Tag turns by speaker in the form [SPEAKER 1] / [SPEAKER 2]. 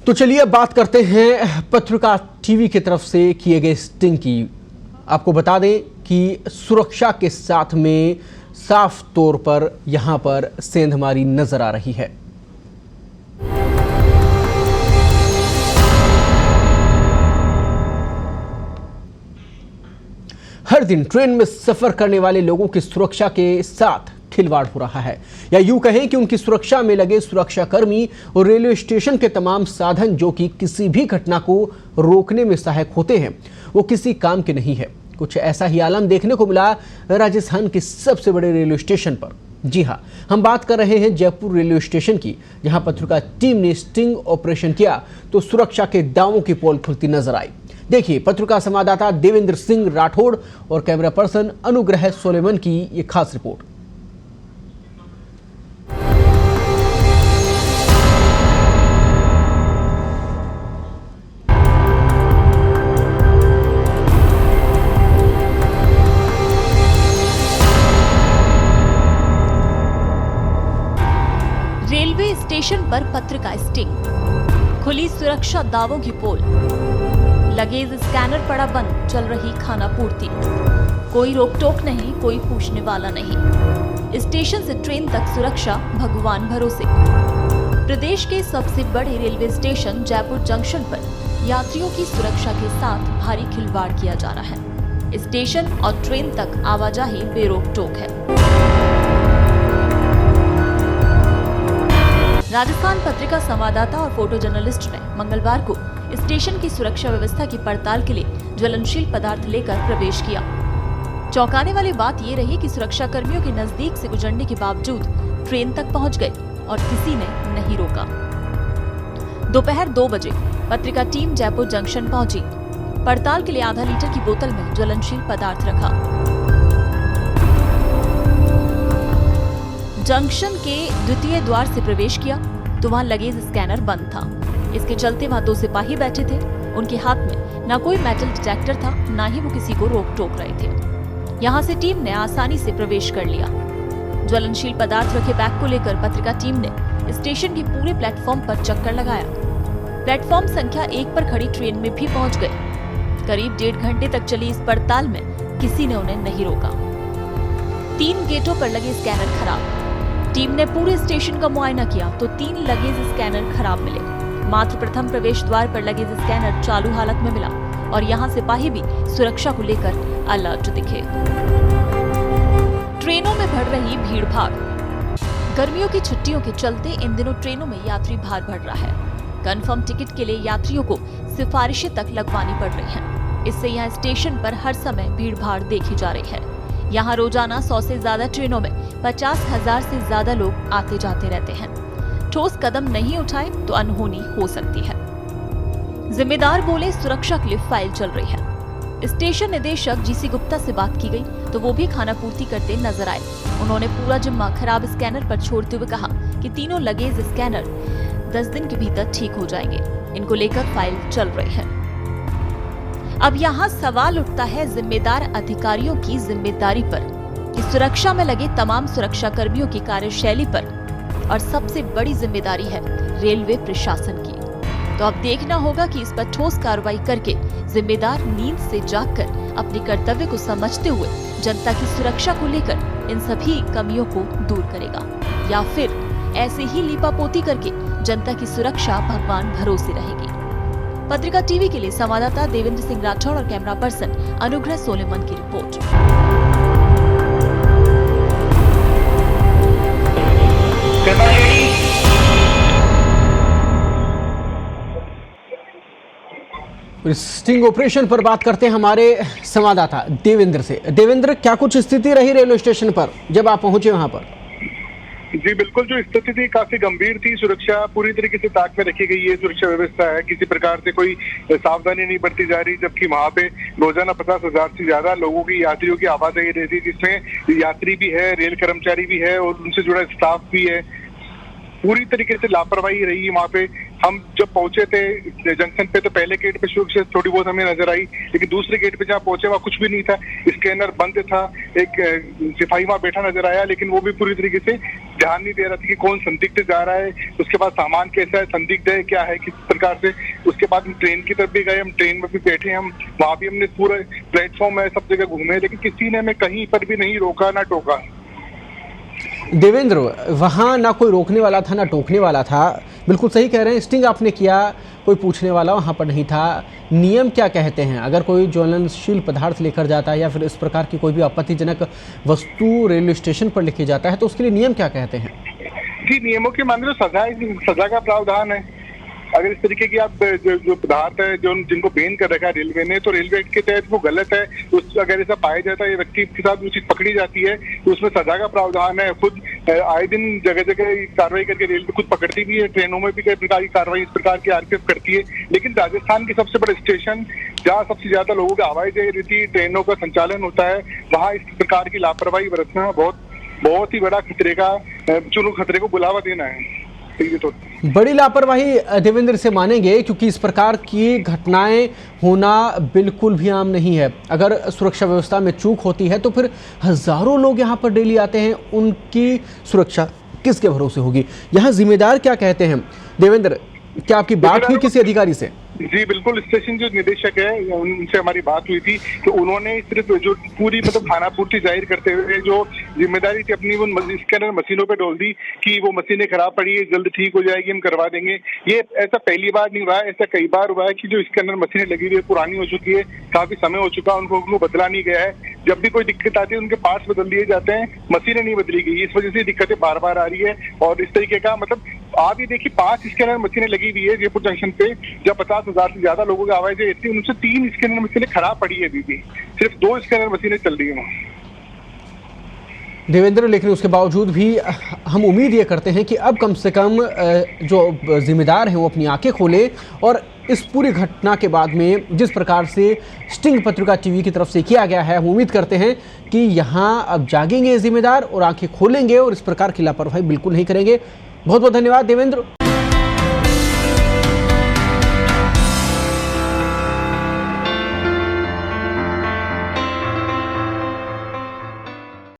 [SPEAKER 1] तो चलिए अब बात करते हैं पत्रिका टीवी की तरफ से किए गए स्टिंग की। आपको बता दें कि सुरक्षा के साथ में साफ तौर पर यहां पर सेंधमारी नजर आ रही है। हर दिन ट्रेन में सफर करने वाले लोगों की सुरक्षा के साथ खिलवाड़ हो रहा है, या यूं कहें कि उनकी सुरक्षा में लगे सुरक्षाकर्मी और रेलवे स्टेशन के तमाम साधन जो कि किसी भी घटना को रोकने में सहायक होते हैं, वो किसी काम के नहीं है। कुछ ऐसा ही आलम देखने को मिला राजस्थान के सबसे बड़े रेलवे स्टेशन पर। जी हां, हम बात कर रहे हैं जयपुर रेलवे स्टेशन की, जहां पत्रिका टीम ने स्टिंग ऑपरेशन किया तो सुरक्षा के दावों की पोल खुलती नजर आई। देखिए पत्रिका संवाददाता देवेंद्र सिंह राठौड़ और कैमरा पर्सन अनुग्रह सोलेमन की ये खास रिपोर्ट।
[SPEAKER 2] रेलवे स्टेशन पर पत्रिका स्टिंग, खुली सुरक्षा दावों की पोल, लगेज स्कैनर पड़ा बंद, चल रही खाना पूर्ति, कोई रोक टोक नहीं, कोई पूछने वाला नहीं। स्टेशन से ट्रेन तक सुरक्षा भगवान भरोसे। प्रदेश के सबसे बड़े रेलवे स्टेशन जयपुर जंक्शन पर यात्रियों की सुरक्षा के साथ भारी खिलवाड़ किया जा रहा है। स्टेशन और ट्रेन तक आवाजाही बेरोक टोक है। राजस्थान पत्रिका संवाददाता और फोटो जर्नलिस्ट ने मंगलवार को स्टेशन की सुरक्षा व्यवस्था की पड़ताल के लिए ज्वलनशील पदार्थ लेकर प्रवेश किया। चौंकाने वाली बात ये रही कि सुरक्षा कर्मियों के नजदीक से गुजरने के बावजूद ट्रेन तक पहुंच गए और किसी ने नहीं रोका। दोपहर 2 बजे पत्रिका टीम जयपुर जंक्शन पहुंची। पड़ताल के लिए आधा लीटर की बोतल में ज्वलनशील पदार्थ रखा। जंक्शन के द्वितीय द्वार से प्रवेश किया तो वहां लगेज स्कैनर बंद था। इसके चलते वहां 2 सिपाही बैठे थे। उनके हाथ में ना कोई मेटल डिटेक्टर था, ना ही वो किसी को रोक टोक रहे थे। यहां से टीम ने आसानी से प्रवेश कर लिया। ज्वलनशील पदार्थ रखे बैग को लेकर पत्रिका टीम ने स्टेशन के पूरे प्लेटफॉर्म पर चक्कर लगाया। प्लेटफॉर्म संख्या 1 पर खड़ी ट्रेन में भी पहुंच गए। करीब 1.5 घंटे तक चली इस पड़ताल में किसी ने उन्हें नहीं रोका। 3 गेटों पर लगे स्कैनर खराब। टीम ने पूरे स्टेशन का मुआयना किया तो 3 लगेज स्कैनर खराब मिले। मात्र प्रथम प्रवेश द्वार पर लगेज स्कैनर चालू हालत में मिला और यहाँ सिपाही भी सुरक्षा को लेकर अलर्ट दिखे। ट्रेनों में बढ़ रही भीड़ भाड़। गर्मियों की छुट्टियों के चलते इन दिनों ट्रेनों में यात्री भार बढ़ रहा है। कंफर्म टिकट के लिए यात्रियों को सिफारिशें तक लगवानी पड़ रही हैं। इससे यहाँ स्टेशन पर हर समय भीड़ भाड़ देखी जा रही है। यहाँ रोजाना 100 से ज्यादा ट्रेनों में 50,000 से ज्यादा लोग आते जाते रहते हैं। ठोस कदम नहीं उठाए तो अनहोनी हो सकती है। जिम्मेदार बोले सुरक्षा के लिए फाइल चल रही है। स्टेशन निदेशक जीसी गुप्ता से बात की गई तो वो भी खाना पूर्ति करते नजर आए। उन्होंने पूरा जिम्मा खराब स्कैनर पर छोड़ते हुए कहा कि तीनों लगेज स्कैनर 10 दिन के भीतर ठीक हो जाएंगे। इनको लेकर फाइल चल रही है। अब यहाँ सवाल उठता है जिम्मेदार अधिकारियों की जिम्मेदारी पर, कि सुरक्षा में लगे तमाम सुरक्षा कर्मियों की कार्यशैली पर, और सबसे बड़ी जिम्मेदारी है रेलवे प्रशासन की। तो अब देखना होगा कि इस पर ठोस कार्रवाई करके जिम्मेदार नींद से जागकर अपने कर्तव्य को समझते हुए जनता की सुरक्षा को लेकर इन सभी कमियों को दूर करेगा, या फिर ऐसे ही लीपापोती करके जनता की सुरक्षा भगवान भरोसे रहेगी। पत्रिका टीवी के लिए संवाददाता देवेंद्र सिंह राठौड़ और कैमरा पर्सन अनुग्रह सोलेमन की रिपोर्ट।
[SPEAKER 1] स्टिंग ऑपरेशन पर बात करते हैं हमारे संवाददाता देवेंद्र से। देवेंद्र, क्या कुछ स्थिति रही रेलवे स्टेशन पर जब आप पहुंचे वहां पर?
[SPEAKER 3] जी बिल्कुल, जो स्थिति थी काफी गंभीर थी। सुरक्षा पूरी तरीके से ताक में रखी गई है। सुरक्षा व्यवस्था है, किसी प्रकार से कोई सावधानी नहीं बरती जा रही, जबकि वहां पे रोजाना 50,000 से ज्यादा लोगों की यात्रियों की आवाजाही रहती है, जिसमें यात्री भी है, रेल कर्मचारी भी है और उनसे जुड़ा स्टाफ भी है। पूरी तरीके से लापरवाही रही वहाँ पे। हम जब पहुंचे थे जंक्शन पे तो पहले गेट पे सुरक्षा थोड़ी बहुत हमें नजर आई, लेकिन दूसरे गेट पे जहाँ पहुंचे वहाँ कुछ भी नहीं था, स्कैनर बंद था। एक सिपाही वहाँ बैठा नजर आया, लेकिन वो भी पूरी तरीके से ध्यान नहीं दे रहा था कि कौन संदिग्ध जा रहा है, उसके बाद सामान कैसा है, संदिग्ध है क्या है, किस प्रकार से। उसके बाद हम ट्रेन की तरफ भी गए, हम ट्रेन में भी बैठे, हम वहाँ भी हमने पूरा प्लेटफॉर्म है सब जगह घूमे, लेकिन किसी ने हमें कहीं पर भी नहीं रोका ना टोका।
[SPEAKER 1] देवेंद्र, वहाँ ना कोई रोकने वाला था ना टोकने वाला था, बिल्कुल सही कह रहे हैं। स्टिंग आपने किया, कोई पूछने वाला वहाँ पर नहीं था। नियम क्या कहते हैं अगर कोई ज्वलनशील पदार्थ लेकर जाता है या फिर इस प्रकार की कोई भी आपत्तिजनक वस्तु रेलवे स्टेशन पर लेके जाता है तो उसके लिए नियम क्या कहते हैं?
[SPEAKER 3] जी, नियमों के मामले में सजा का प्रावधान है। अगर इस तरीके की आप जो पदार्थ है जो जिनको बैन कर रखा है रेलवे ने, तो रेलवे एक्ट के तहत वो गलत है। उस अगर ऐसा पाया जाता है ये व्यक्ति के साथ वो चीज पकड़ी जाती है तो उसमें सजा का प्रावधान है। खुद आए दिन जगह जगह कार्रवाई करके रेलवे खुद पकड़ती भी है, ट्रेनों में भी कई प्रकार की कार्रवाई इस प्रकार की आरपीएफ करती है। लेकिन राजस्थान की सबसे बड़ा स्टेशन जहाँ सबसे ज्यादा लोगों की आवाजाही रहती है, ट्रेनों का संचालन होता है, वहाँ इस प्रकार की लापरवाही बरतना बहुत ही बड़ा खतरे को बुलावा देना है। तो
[SPEAKER 1] बड़ी लापरवाही देवेंद्र से मानेंगे, क्योंकि इस प्रकार की घटनाएं होना बिल्कुल भी आम नहीं है। अगर सुरक्षा व्यवस्था में चूक होती है तो फिर हजारों लोग यहाँ पर डेली आते हैं, उनकी सुरक्षा किसके भरोसे होगी? यहाँ जिम्मेदार क्या कहते हैं? देवेंद्र, क्या आपकी बात हुई किसी अधिकारी से?
[SPEAKER 3] जी बिल्कुल, स्टेशन जो निदेशक है उनसे हमारी बात हुई थी, तो उन्होंने सिर्फ जो पूरी खानापूर्ति जाहिर करते हुए जो जिम्मेदारी थी अपनी वो स्कैनर मशीनों पे डाल दी कि वो मशीनें खराब पड़ी है, जल्द ठीक हो जाएगी, हम करवा देंगे। ये ऐसा पहली बार नहीं हुआ है, ऐसा कई बार हुआ है कि जो स्कैनर मशीनें लगी हुई है पुरानी हो चुकी है, काफी समय हो चुका है, उनको बदला नहीं गया है। जब भी कोई दिक्कत आती है उनके पार्ट्स बदल दिए जाते हैं, मशीनें नहीं बदली गई। इस वजह से दिक्कतें बार बार आ रही है। और इस तरीके का आप ये देखिए 5 स्कैनर मशीनें लगी हुई है जयपुर जंक्शन पे, जब 50,000 से ज्यादा लोगों की आवाजाही रहती है, उनसे 3 स्कैनर मशीनें खराब पड़ी है, अभी भी सिर्फ 2 स्कैनर मशीनें चल रही है
[SPEAKER 1] देवेंद्र, लेकिन उसके बावजूद भी हम उम्मीद ये करते हैं कि अब कम से कम जो जिम्मेदार हैं वो अपनी आंखें खोले और इस पूरी घटना के बाद में जिस प्रकार से स्टिंग पत्रिका टीवी की तरफ से किया गया है, हम उम्मीद करते हैं कि यहाँ अब जागेंगे जिम्मेदार और आंखें खोलेंगे और इस प्रकार की लापरवाही बिल्कुल नहीं करेंगे। बहुत बहुत धन्यवाद देवेंद्र।